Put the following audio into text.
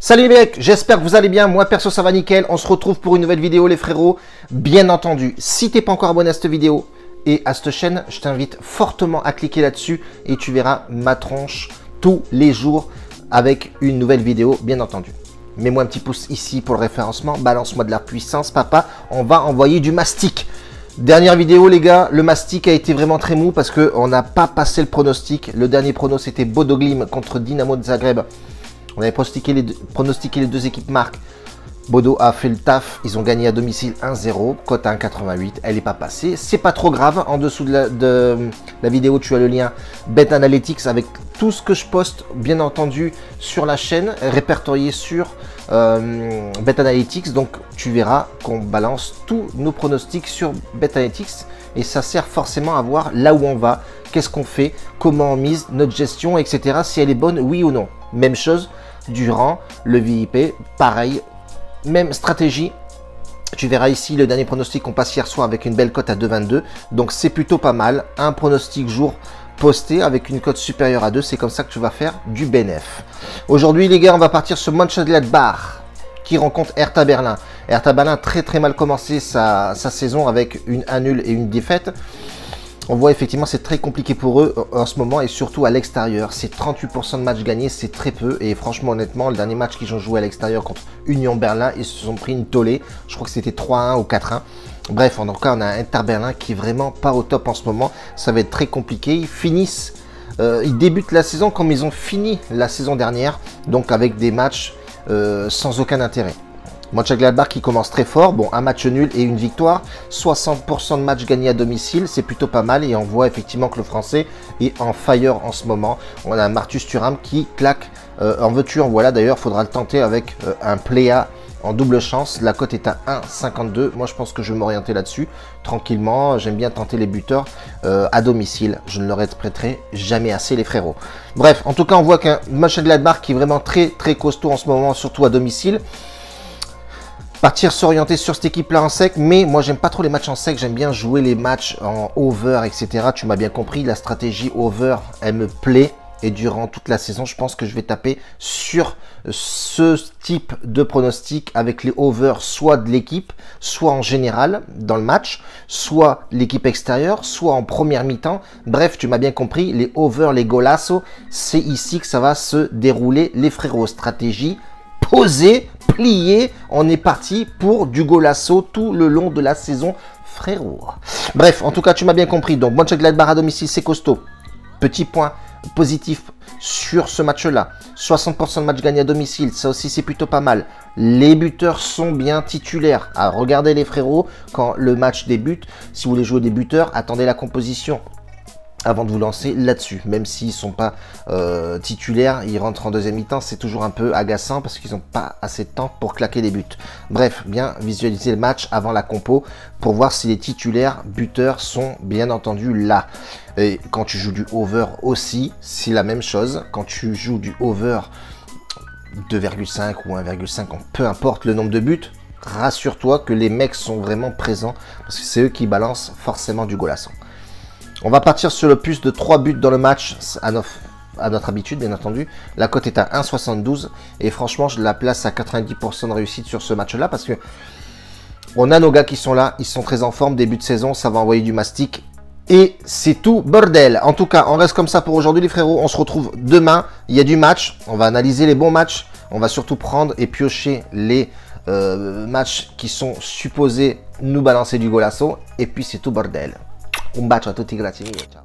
Salut les mecs, j'espère que vous allez bien, moi perso ça va nickel, on se retrouve pour une nouvelle vidéo les frérots. Bien entendu, si t'es pas encore abonné à cette vidéo et à cette chaîne, je t'invite fortement à cliquer là-dessus et tu verras ma tronche tous les jours avec une nouvelle vidéo bien entendu. Mets-moi un petit pouce ici pour le référencement, balance-moi de la puissance papa, on va envoyer du mastic. Dernière vidéo les gars, le mastic a été vraiment très mou parce qu'on n'a pas passé le pronostic. Le dernier prono c'était Bodo Glimt contre Dinamo de Zagreb. On avait pronostiqué les deux équipes marques. Bodo a fait le taf. Ils ont gagné à domicile 1-0. Cote à 1,88. Elle n'est pas passée. C'est pas trop grave. En dessous de la vidéo, tu as le lien Bet Analytics avec tout ce que je poste, bien entendu, sur la chaîne, répertorié sur Bet Analytics. Donc, tu verras qu'on balance tous nos pronostics sur Bet Analytics. Et ça sert forcément à voir là où on va, qu'est-ce qu'on fait, comment on mise, notre gestion, etc. Si elle est bonne, oui ou non. Même chose durant le VIP, pareil, même stratégie. Tu verras ici le dernier pronostic qu'on passe hier soir avec une belle cote à 2,22. Donc c'est plutôt pas mal. Un pronostic jour posté avec une cote supérieure à 2. C'est comme ça que tu vas faire du bénéf. Aujourd'hui les gars, on va partir sur Mönchengladbach qui rencontre Hertha Berlin. Hertha Berlin très mal commencé sa saison avec un nul et une défaite. On voit effectivement c'est très compliqué pour eux en ce moment et surtout à l'extérieur. C'est 38% de matchs gagnés, c'est très peu. Et franchement honnêtement, le dernier match qu'ils ont joué à l'extérieur contre Union Berlin, ils se sont pris une tollée. Je crois que c'était 3-1 ou 4-1. Bref, en tout cas on a un Hertha Berlin qui est vraiment pas au top en ce moment. Ça va être très compliqué. Ils finissent, ils débutent la saison comme ils ont fini la saison dernière. Donc avec des matchs sans aucun intérêt. Mönchengladbach qui commence très fort, bon un match nul et une victoire, 60% de matchs gagnés à domicile, c'est plutôt pas mal et on voit effectivement que le français est en fire en ce moment. On a Marcus Thuram qui claque en veux-tu en voilà, d'ailleurs il faudra le tenter avec un Pléa en double chance, la cote est à 1,52, moi je pense que je vais m'orienter là-dessus, tranquillement, j'aime bien tenter les buteurs à domicile, je ne leur prêterai jamais assez les frérots. Bref, en tout cas on voit qu'un Mönchengladbach qui est vraiment très costaud en ce moment, surtout à domicile. Partir s'orienter sur cette équipe là en sec, mais moi j'aime pas trop les matchs en sec, j'aime bien jouer les matchs en over, etc. Tu m'as bien compris, la stratégie over, elle me plaît. Et durant toute la saison, je pense que je vais taper sur ce type de pronostic avec les over, soit de l'équipe, soit en général dans le match, soit l'équipe extérieure, soit en première mi-temps. Bref, tu m'as bien compris, les over, les golassos, c'est ici que ça va se dérouler les frérots. Stratégie posée, plié, on est parti pour du golasso tout le long de la saison, frérot. Bref, en tout cas, tu m'as bien compris. Donc, Mönchengladbach à domicile, c'est costaud. Petit point positif sur ce match-là. 60% de matchs gagnés à domicile, ça aussi, c'est plutôt pas mal. Les buteurs sont bien titulaires. Alors, regardez les frérots, quand le match débute, si vous voulez jouer des buteurs, attendez la composition avant de vous lancer là-dessus, même s'ils ne sont pas titulaires, ils rentrent en deuxième mi-temps, c'est toujours un peu agaçant parce qu'ils n'ont pas assez de temps pour claquer des buts. Bref, bien visualiser le match avant la compo pour voir si les titulaires buteurs sont bien entendu là. Et quand tu joues du over aussi, c'est la même chose. Quand tu joues du over 2,5 ou 1,5, peu importe le nombre de buts, rassure-toi que les mecs sont vraiment présents parce que c'est eux qui balancent forcément du golasson. On va partir sur le plus de 3 buts dans le match, à notre habitude bien entendu. La cote est à 1,72 et franchement je la place à 90% de réussite sur ce match-là parce que on a nos gars qui sont là, ils sont très en forme, début de saison, ça va envoyer du mastic et c'est tout bordel. En tout cas, on reste comme ça pour aujourd'hui les frérots, on se retrouve demain, il y a du match, on va analyser les bons matchs, on va surtout prendre et piocher les matchs qui sont supposés nous balancer du golasso et puis c'est tout bordel. Un bacio a tutti, grazie mille, ciao.